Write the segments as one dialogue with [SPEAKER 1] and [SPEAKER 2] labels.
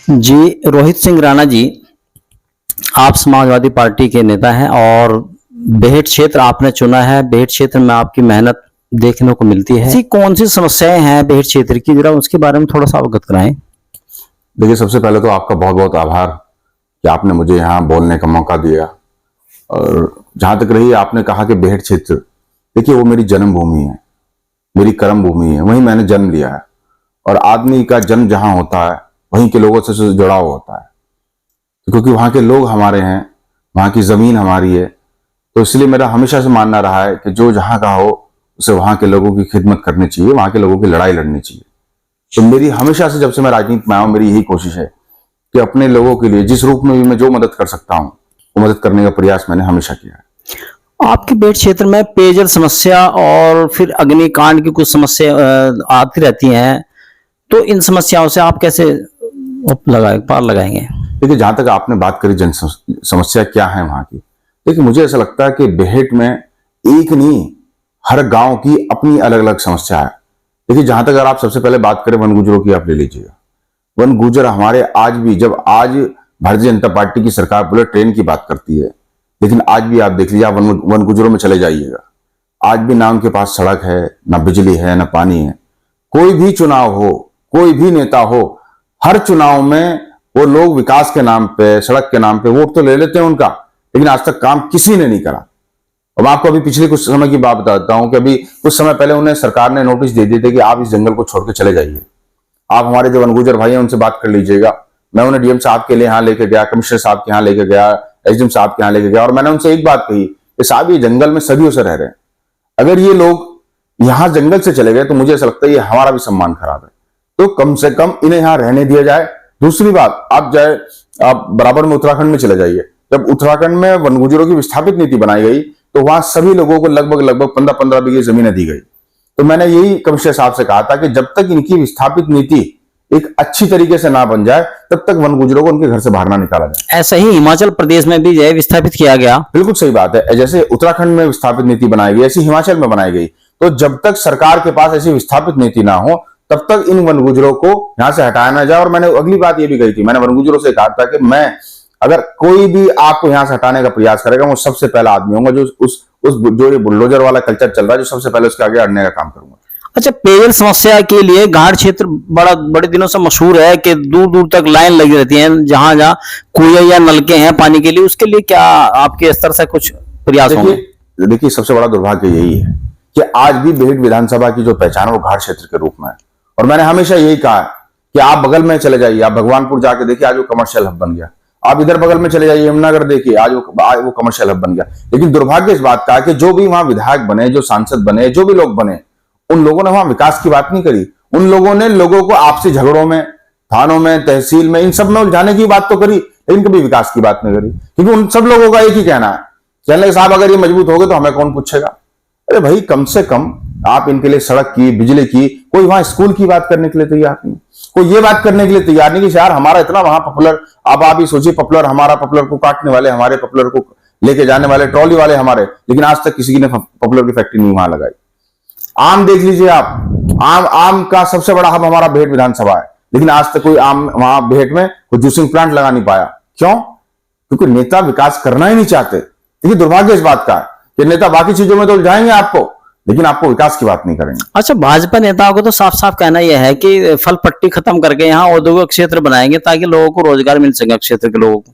[SPEAKER 1] जी, रोहित सिंह राणा जी, आप समाजवादी पार्टी के नेता हैं और बेहट क्षेत्र आपने चुना है। बेहट क्षेत्र में आपकी मेहनत देखने को मिलती है। ऐसी कौन सी समस्याएं हैं बेहट क्षेत्र की, जरा उसके बारे में थोड़ा सा अवगत कराएं।
[SPEAKER 2] देखिए, सबसे पहले तो आपका बहुत बहुत आभार कि आपने मुझे यहाँ बोलने का मौका दिया। और जहां तक रही आपने कहा कि बेहट क्षेत्र, देखिए वो मेरी जन्मभूमि है, मेरी कर्म भूमि है, वहीं मैंने जन्म लिया है। और आदमी का जन्म जहां होता है वहीं के लोगों से जुड़ाव होता है, क्योंकि वहां के लोग हमारे हैं, वहां की जमीन हमारी है। तो इसलिए मेरा हमेशा से मानना रहा है कि जो जहां का हो उसे वहां के लोगों की खिदमत करनी चाहिए, वहां के लोगों की लड़ाई लड़नी चाहिए। तो मेरी हमेशा से, जब से मैं राजनीति में आया हूं, मेरी यही कोशिश है कि अपने लोगों के लिए जिस रूप में भी मैं जो मदद कर सकता हूं वो मदद करने का प्रयास मैंने हमेशा किया है।
[SPEAKER 1] आपके बेहट क्षेत्र में पेयजल समस्या और फिर अग्निकांड की कुछ समस्या आती रहती हैं, तो इन समस्याओं से आप कैसे पार लगाएंगे?
[SPEAKER 2] देखिए, जहां तक आपने बात करी जन समस्या क्या है वहां की, देखिए मुझे ऐसा लगता है कि बेहट में एक नहीं, हर गांव की अपनी अलग अलग समस्या है। देखिए, जहां तक अगर आप सबसे पहले बात करें वन गुजरों की, आप ले लीजिएगा। वन गुजर हमारे आज भी, जब आज भारतीय जनता पार्टी की सरकार बुलेट ट्रेन की बात करती है, लेकिन आज भी आप देख लीजिए, आप वन गुजरों में चले जाइएगा, आज भी ना उनके पास सड़क है, ना बिजली है, ना पानी है। कोई भी चुनाव हो, कोई भी नेता हो, हर चुनाव में वो लोग विकास के नाम पे, सड़क के नाम पे वोट तो ले लेते हैं उनका, लेकिन आज तक काम किसी ने नहीं करा। और मैं आपको अभी पिछले कुछ समय की बात बताता हूं कि अभी कुछ समय पहले उन्हें सरकार ने नोटिस दे दिए थे कि आप इस जंगल को छोड़ के चले जाइए। आप हमारे जो वनगुजर भाई हैं उनसे बात कर लीजिएगा। मैं उन्हें डीएम साहब के लिए यहाँ लेके गया, कमिश्नर साहब के यहाँ लेके गया, एसडीएम साहब के यहाँ लेके गया, और मैंने उनसे एक बात कही कि साहब ये जंगल में सदियों से रह रहे हैं, अगर ये लोग यहाँ जंगल से चले गए तो मुझे ऐसा लगता है ये हमारा भी सम्मान खराब है, तो कम से कम इन्हें यहाँ रहने दिया जाए। दूसरी बात, आप बराबर में उत्तराखंड में चले जाइए। जब उत्तराखंड में वनगुजरों की विस्थापित नीति बनाई गई तो वहां सभी लोगों को लगभग 15-15 बीघे जमीनें दी गई। तो मैंने यही कमिश्नर साहब से कहा था कि जब तक इनकी विस्थापित नीति एक अच्छी तरीके से ना बन जाए तब तक वन गुजरों को उनके घर से बाहर ना निकाला जाए।
[SPEAKER 1] ऐसा ही हिमाचल प्रदेश में भी जो है विस्थापित किया गया।
[SPEAKER 2] बिल्कुल सही बात है, जैसे उत्तराखंड में विस्थापित नीति बनाई गई ऐसी हिमाचल में बनाई गई। तो जब तक सरकार के पास ऐसी विस्थापित नीति ना हो तब तक इन वन गुजरों को यहां से हटाया ना जाए। और मैंने अगली बात ये भी कही थी, मैंने वन गुजरों से कहा था कि मैं, अगर कोई भी आपको यहां से हटाने का प्रयास करेगा, वो सबसे पहला आदमी होगा जो ये बुलडोजर वाला कल्चर चल रहा है, जो सबसे पहले उसके आगे अड़ने का काम करूंगा।
[SPEAKER 1] अच्छा, पेयजल समस्या के लिए घाट क्षेत्र बड़े दिनों से मशहूर है कि दूर दूर तक लाइन लगी रहती है, जहां जहां कुएं या नलके हैं पानी के लिए, उसके लिए क्या आपके स्तर से कुछ प्रयास होंगे?
[SPEAKER 2] देखिए, सबसे बड़ा दुर्भाग्य यही है कि आज भी बेहट विधानसभा की जो पहचान है वो घाट क्षेत्र के रूप में है। और मैंने हमेशा यही कहा है कि आप बगल में चले जाइए, आप भगवानपुर जाके देखिए, आज वो कमर्शियल हब बन गया। आप इधर बगल में चले जाइए, यमुनानगर देखिए, आज वो कमर्शियल हब बन गया। लेकिन दुर्भाग्य इस बात का है कि जो भी वहां विधायक बने, जो सांसद बने, जो भी लोग बने, उन लोगों ने वहां विकास की बात नहीं करी। उन लोगों ने लोगों को आपसी झगड़ों में, थानों में, तहसील में, इन सब में उलझाने की बात तो करी, लेकिन कभी विकास की बात नहीं करी। क्योंकि उन सब लोगों का एक ही कहना है, कहने साहब अगर ये मजबूत हो गए तो हमें कौन पूछेगा। अरे भाई, कम से कम आप इनके लिए सड़क की, बिजली की, कोई वहां स्कूल की बात करने के लिए तैयार नहीं, कोई ये बात करने के लिए तैयार नहीं कि यार हमारा इतना वहां पॉपुलर, अब आप ही सोचिए, पॉपुलर, हमारा पॉपुलर को काटने वाले, हमारे पॉपुलर को लेके जाने वाले, ट्रॉली वाले हमारे, लेकिन आज तक किसी ने पॉपुलर की फैक्ट्री नहीं वहां लगाई। आम देख लीजिए आप, आम का सबसे बड़ा हब हमारा बेहट विधानसभा है, लेकिन आज तक कोई आम वहां बेहट में कोई जूसिंग प्लांट लगा नहीं पाया। क्यों? क्योंकि नेता विकास करना ही नहीं चाहते। देखिए, दुर्भाग्य इस बात का है कि नेता बाकी चीजों में तो उलझाएंगे आपको, लेकिन आपको विकास की बात नहीं करेंगे।
[SPEAKER 1] अच्छा, भाजपा नेताओं को तो साफ साफ कहना यह है कि फल पट्टी खत्म करके यहाँ औद्योगिक क्षेत्र बनाएंगे ताकि लोगों को रोजगार मिल सके, क्षेत्र के लोगों को।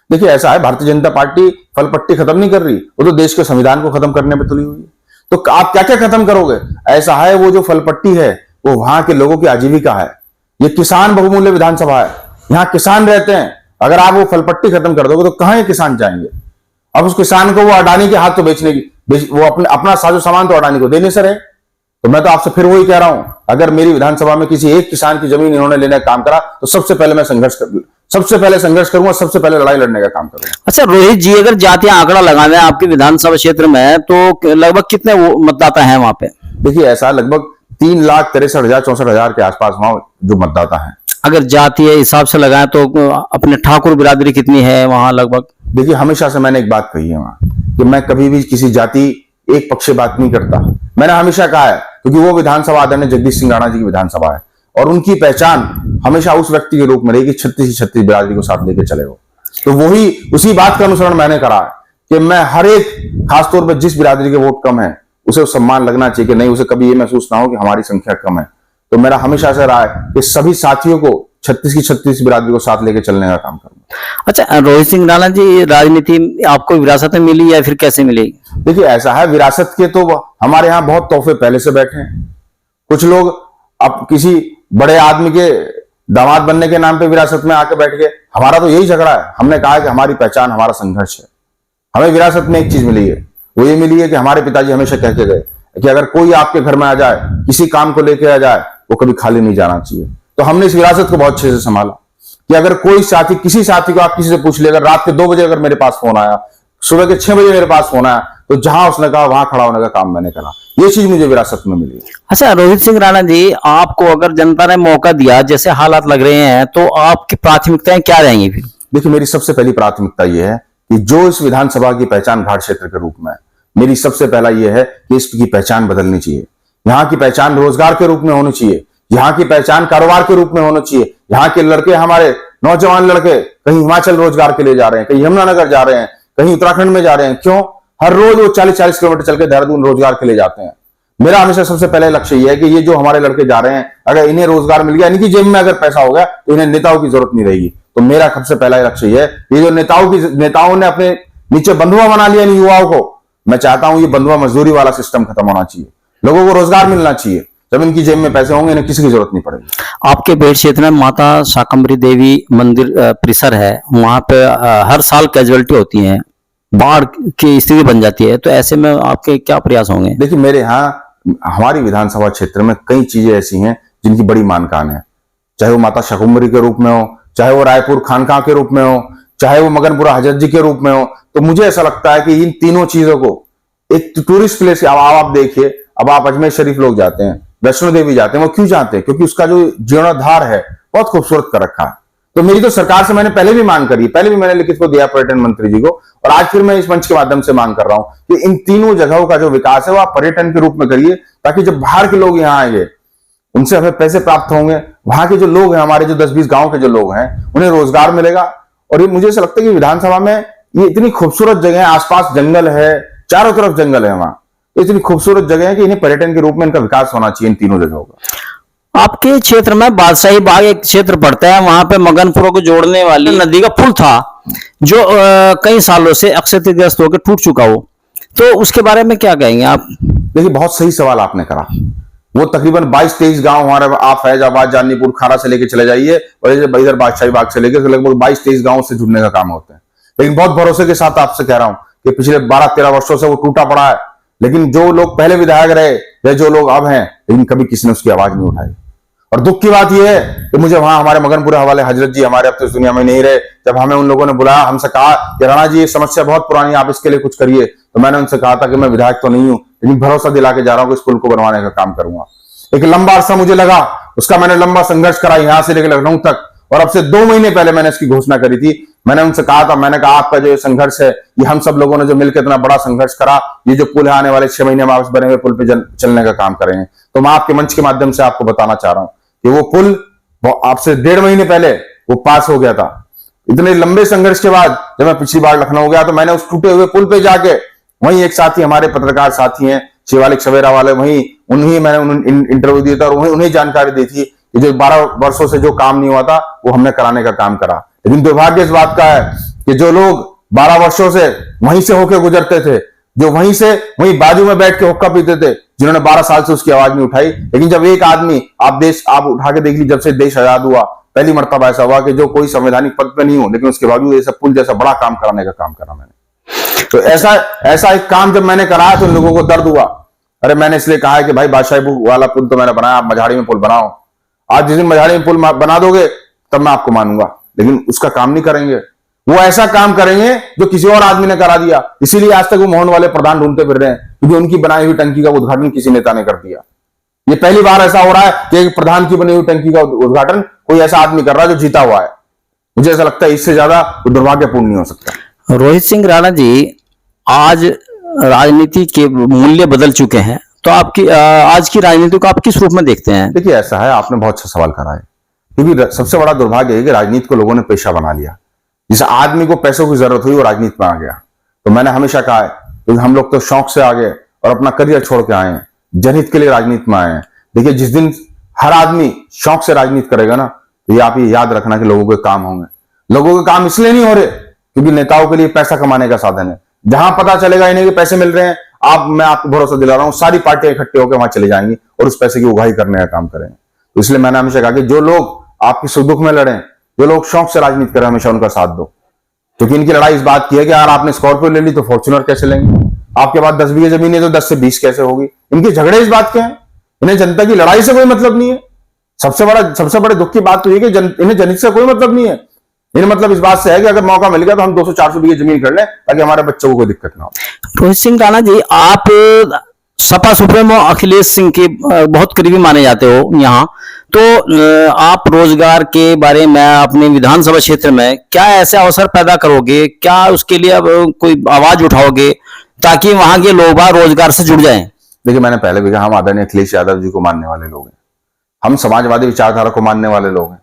[SPEAKER 2] देखिए, ऐसा है, भारतीय जनता पार्टी फल पट्टी खत्म नहीं कर रही, वो तो देश के संविधान को खत्म करने में तुली हुई है। तो आप क्या क्या खत्म करोगे? ऐसा है, वो जो फल पट्टी है वो वहां के लोगों की आजीविका है। ये किसान बहुमूल्य विधानसभा है, यहाँ किसान रहते हैं। अगर आप वो फल पट्टी खत्म कर दोगे तो कहां ये किसान जाएंगे? अब उस किसान को वो अडानी के हाथ तो बेचने की, वो अपना साजो सामान तो अडानी को देने से रहे। तो मैं तो आपसे फिर वही कह रहा हूं, अगर मेरी विधानसभा में किसी एक किसान की जमीन इन्होंने लेने का काम करा तो सबसे पहले मैं संघर्ष करूंगा, सबसे पहले लड़ाई लड़ने का काम करूंगा।
[SPEAKER 1] अच्छा रोहित जी, अगर जातीय आंकड़ा लगाना है आपके विधानसभा क्षेत्र में तो लगभग कितने मतदाता हैं वहां पे?
[SPEAKER 2] देखिए, ऐसा लगभग 3,63,000-64,000 के आसपास वहां जो मतदाता हैं।
[SPEAKER 1] अगर जातीय हिसाब से लगाएं तो अपने ठाकुर बिरादरी कितनी है वहां लगभग?
[SPEAKER 2] देखिए, हमेशा से मैंने एक बात कही है वहां कि मैं कभी भी किसी जाति एक पक्ष से बात नहीं करता। मैंने हमेशा कहा है, क्योंकि वो विधानसभा आदरणीय जगदीश सिंह राणा जी की विधानसभा है, और उनकी पहचान हमेशा उस व्यक्ति के रूप में रहेगी 36 बिरादरी को साथ लेके चले हो। तो वही उसी बात का अनुसरण मैंने करा है कि मैं हर एक, खासतौर पर जिस बिरादरी के वोट कम है उसे सम्मान लगना चाहिए कि नहीं, उसे कभी ये महसूस ना हो कि हमारी संख्या कम है। तो मेरा हमेशा से रहा है कि सभी साथियों को 36 बिरादरी को साथ लेके चलने का काम करूंगा।
[SPEAKER 1] अच्छा, रोहित सिंह राणा जी, राजनीति आपको विरासत में मिली या फिर कैसे मिली?
[SPEAKER 2] देखिए, ऐसा है, विरासत के तो हमारे यहाँ बहुत तोहफे पहले से बैठे हैं। कुछ लोग अब किसी बड़े आदमी के दामाद बनने के नाम पे विरासत में आके बैठ गए। हमारा तो यही झगड़ा है। हमने कहा कि हमारी पहचान हमारा संघर्ष है। हमें विरासत में एक चीज मिली है, वो ये मिली है कि हमारे पिताजी हमेशा कह के गए कि अगर कोई आपके घर में आ जाए, किसी काम को लेके आ जाए, वो कभी खाली नहीं जाना चाहिए। तो हमने इस विरासत को बहुत अच्छे से संभाला कि अगर कोई साथी, किसी साथी को आप किसी से पूछ ले, अगर रात के 2 बजे अगर मेरे पास फोन आया, सुबह के 6 बजे मेरे पास फोन आया, तो जहां उसने कहा वहां खड़ा होने का काम मैंने करा। ये चीज मुझे विरासत में मिली।
[SPEAKER 1] अच्छा, रोहित सिंह राणा जी, आपको अगर जनता ने मौका दिया, जैसे हालात लग रहे हैं, तो आपकी प्राथमिकताएं क्या रहेंगी फिर?
[SPEAKER 2] देखिए, मेरी सबसे पहली प्राथमिकता यह है कि जो इस विधानसभा की पहचान घाट क्षेत्र के रूप में है, मेरी सबसे पहला यह है कि इसकी पहचान बदलनी चाहिए। यहाँ की पहचान रोजगार के रूप में होनी चाहिए, यहाँ की पहचान कारोबार के रूप में होनी चाहिए। यहाँ के लड़के, हमारे नौजवान लड़के कहीं हिमाचल रोजगार के लिए जा रहे हैं, कहीं यमुनानगर जा रहे हैं, कहीं उत्तराखंड में जा रहे हैं। क्यों? हर रोज वो 40-40 किलोमीटर चल के देहरादून रोजगार के लिए जाते हैं। मेरा हमेशा सबसे पहले लक्ष्य यह है कि ये जो हमारे लड़के जा रहे हैं, अगर इन्हें रोजगार मिल गया, इनकी जेब में अगर पैसा हो गया, तो इन्हें नेताओं की जरूरत नहीं रहेगी। तो मेरा सबसे पहला लक्ष्य यह है, ये जो नेताओं ने अपने नीचे बंधुआ बना लिया इन युवाओं को, मैं चाहता हूं ये बंधुआ मजदूरी वाला सिस्टम खत्म होना चाहिए। लोगों को रोजगार मिलना चाहिए। जब इनकी जेब में पैसे होंगे, इन्हें किसी की जरूरत नहीं पड़ेगी।
[SPEAKER 1] आपके बेट क्षेत्र में माता शाकंभरी देवी मंदिर परिसर है, वहां पे हर साल कैजुअलिटी होती है, बाढ़ की स्थिति बन जाती है, तो ऐसे में आपके क्या प्रयास होंगे?
[SPEAKER 2] देखिए, मेरे यहाँ हमारी विधानसभा क्षेत्र में कई चीजें ऐसी हैं जिनकी बड़ी मानकान है। चाहे वो माता शाकंभरी के रूप में हो, चाहे वो रायपुर खानका के रूप में हो, चाहे वो मगनपुरा हजरत जी के रूप में हो। तो मुझे ऐसा लगता है कि इन तीनों चीजों को एक टूरिस्ट प्लेस, अब आप देखिए, अब आप अजमेर शरीफ लोग जाते हैं, वैष्णो देवी जाते हैं, वो क्यों जाते हैं? क्योंकि उसका जो जीर्णोद्धार है बहुत खूबसूरत कर रखा है। तो मेरी तो सरकार से मैंने पहले भी मांग करी, पहले भी मैंने लिखित को दिया पर्यटन मंत्री जी को, और आज फिर मैं इस मंच के माध्यम से मांग कर रहा हूं कि इन तीनों जगहों का जो विकास है वो आप पर्यटन के रूप में करिए, ताकि जब बाहर के लोग यहाँ आएंगे, उनसे हमें पैसे प्राप्त होंगे। वहां के जो लोग हैं, हमारे जो 10-20 गांव के जो लोग हैं, उन्हें रोजगार मिलेगा। और ये मुझे ऐसा लगता है कि विधानसभा में ये इतनी खूबसूरत जगह है, आसपास जंगल है, चारों तरफ जंगल है, वहां इतनी खूबसूरत जगह है कि इन्हें पर्यटन के रूप में इनका विकास होना चाहिए, इन तीनों जगहों का।
[SPEAKER 1] आपके क्षेत्र में बादशाही बाग एक क्षेत्र पड़ता है, वहां पे मगनपुर को जोड़ने वाली नदी का पुल था, जो कई सालों से क्षतिग्रस्त होकर टूट चुका हो, तो उसके बारे में क्या कहेंगे आप?
[SPEAKER 2] देखिए, बहुत सही सवाल आपने करा। वो तकरीबन 22-23 गांव हमारे, आप फैजाबाद, जानीपुर, खारा से लेके चले जाइए, और इधर बादशाही बाग से लेकर लगभग 22-23 गांव से जुड़ने का काम होता है। लेकिन बहुत भरोसे के साथ आपसे कह रहा हूं कि पिछले 12-13 वर्षों से वो टूटा पड़ा है। लेकिन जो लोग पहले विधायक रहे या जो लोग अब हैं, लेकिन कभी किसी ने उसकी आवाज नहीं उठाई। और दुख की बात यह है कि मुझे वहां हमारे मगनपुरा वाले हजरत जी, हमारे अब तो इस दुनिया में नहीं रहे, जब हमें उन लोगों ने बुलाया, हमसे कहा कि राणा जी ये समस्या बहुत पुरानी है, आप इसके लिए कुछ करिए। तो मैंने उनसे कहा था कि मैं विधायक तो नहीं हूं, लेकिन भरोसा दिला के जा रहा हूं कि इस पुल को बनवाने का काम करूंगा। एक लंबा अरसा मुझे लगा, उसका मैंने लंबा संघर्ष करा यहां से लेकर लखनऊ तक, और अब से 2 महीने पहले मैंने इसकी घोषणा करी थी। मैंने उनसे कहा था, मैंने कहा आपका जो संघर्ष है, ये हम सब लोगों ने जो मिलकर इतना बड़ा संघर्ष करा, ये जो पुल है आने वाले 6 महीने में वापस बने हुए पुल पे चलने का काम करेंगे। तो मैं आपके मंच के माध्यम से आपको बताना चाह रहा हूं कि वो पुल आपसे 1.5 महीने पहले वो पास हो गया था। इतने लंबे संघर्ष के बाद जब मैं पिछली बार लखनऊ गया, तो मैंने उस टूटे हुए पुल पे जाके, वहीं एक साथी, हमारे पत्रकार साथी हैं शिवालिक सवेरा वाले, वहीं उन्हीं मैंने इंटरव्यू दिया था, और उन्हें जानकारी दी थी कि जो 12 वर्षों से जो काम नहीं हुआ था, वो हमने कराने का काम करा। लेकिन दुर्भाग्य इस बात का है कि जो लोग 12 वर्षों से वहीं से होकर गुजरते थे, जो वहीं बाजू में बैठ के हुक्का पीते थे, जिन्होंने 12 साल से उसकी आवाज नहीं उठाई। लेकिन जब एक आदमी, आप उठा के देख लीजिए, जब से देश आजाद हुआ, पहली मर्तबा ऐसा हुआ कि जो कोई संवैधानिक पद पे नहीं हो, लेकिन उसके बावजूद ऐसा पुल जैसा बड़ा काम कराने का काम करा मैंने। तो ऐसा एक काम जब मैंने कराया तो लोगों को दर्द हुआ। अरे मैंने इसलिए कहा है कि भाई बादशाही वाला पुल तो मैंने बनाया, आप मझाड़ी में पुल बनाओ। आज जिस दिन मझाड़ी में पुल बना दोगे तब मैं आपको मानूंगा, लेकिन उसका काम नहीं करेंगे। वो ऐसा काम करेंगे जो किसी और आदमी ने करा दिया। इसीलिए आज तक वो मोहन वाले प्रधान ढूंढते फिर रहे हैं, क्योंकि उनकी बनाई हुई टंकी का उद्घाटन किसी नेता ने कर दिया। ये पहली बार ऐसा हो रहा है कि एक प्रधान की बनी हुई टंकी का उद्घाटन कोई ऐसा आदमी कर रहा है जो जीता हुआ है। मुझे ऐसा लगता है इससे ज्यादा दुर्भाग्यपूर्ण नहीं हो सकता।
[SPEAKER 1] रोहित सिंह राणा जी, आज राजनीति के मूल्य बदल चुके हैं, तो आपकी आज की राजनीति को आप किस रूप में देखते हैं?
[SPEAKER 2] देखिए ऐसा है, आपने बहुत अच्छा सवाल करा है, क्योंकि सबसे बड़ा दुर्भाग्य है कि राजनीति को लोगों ने पेशा बना लिया। जिस आदमी को पैसों की जरूरत हुई वो राजनीति में आ गया। तो मैंने हमेशा कहा है कि हम लोग तो शौक से आ गए और अपना करियर छोड़ के आए हैं, जनहित के लिए राजनीति में आए हैं। देखिए जिस दिन हर आदमी शौक से राजनीति करेगा ना, तो ये आप ये याद रखना कि लोगों के काम होंगे। लोगों के काम इसलिए नहीं हो रहे क्योंकि नेताओं के लिए पैसा कमाने का साधन है। जहां पता चलेगा इन्हें कि पैसे मिल रहे हैं, मैं आपको भरोसा दिला रहा हूं, सारी पार्टियां इकट्ठे होकर वहां चली जाएंगी और उस पैसे की उगाही करने का काम करेंगे। तो इसलिए मैंने हमेशा कहा कि जो लोग आपकी सुख दुख में लड़े, जो लोग शौक से राजनीति करें, हमेशा उनका साथ दो। क्योंकि इनकी लड़ाई इस बात की है कि अगर आपने स्कॉर्पियो ले ली तो फॉर्च्यूनर कैसे लेंगे, आपके पास 10 बीघे जमीन है तो 10 से 20 कैसे होगी। इनके झगड़े इस बात के हैं, इन्हें जनता की लड़ाई से कोई मतलब नहीं है। सबसे बड़े दुख की बात तो ये कि इन्हें जनहित से कोई मतलब नहीं है। इन्हें मतलब इस बात से है कि अगर मौका मिल गया तो हम 200-400 बीघे जमीन कर लें ताकि हमारे बच्चों को कोई दिक्कत ना हो।
[SPEAKER 1] रोहित सिंह राणा जी, आप सपा सुप्रीमो अखिलेश सिंह के बहुत करीबी माने जाते हो यहाँ, तो आप रोजगार के बारे में अपने विधानसभा क्षेत्र में क्या ऐसे अवसर पैदा करोगे, क्या उसके लिए अब कोई आवाज उठाओगे ताकि वहां के लोग रोजगार से जुड़ जाएं?
[SPEAKER 2] देखिए मैंने पहले भी कहा, हम आदरणीय अखिलेश यादव जी को मानने वाले लोग हैं, हम समाजवादी विचारधारा को मानने वाले लोग हैं,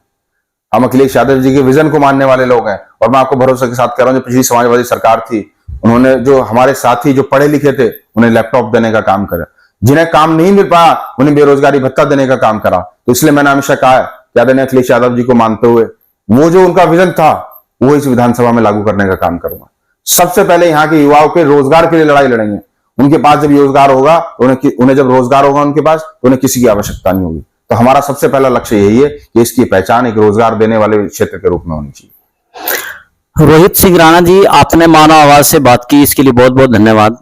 [SPEAKER 2] हम अखिलेश यादव जी के विजन को मानने वाले लोग हैं। और मैं आपको भरोसे के साथ कह रहा हूं, जो पिछली समाजवादी सरकार थी, उन्होंने जो हमारे साथी जो पढ़े लिखे थे उन्हें लैपटॉप देने का काम करा, जिन्हें काम नहीं मिल पाया उन्हें बेरोजगारी भत्ता देने का काम करा। तो इसलिए मैंने हमेशा कहा है कि आदरणीय अखिलेश यादव जी को मानते हुए वो जो उनका विजन था वो इस विधानसभा में लागू करने का काम करूंगा। सबसे पहले यहाँ के युवाओं के रोजगार के लिए लड़ाई लड़ेंगे। उनके पास जब रोजगार होगा, उन्हें जब रोजगार होगा उनके पास, तो उन्हें किसी की आवश्यकता नहीं होगी। तो हमारा सबसे पहला लक्ष्य यही है कि इसकी पहचान एक रोजगार देने वाले क्षेत्र के रूप में होनी चाहिए।
[SPEAKER 1] रोहित सिंह राणा जी, आपने मानव आवाज से बात की, इसके लिए बहुत बहुत धन्यवाद।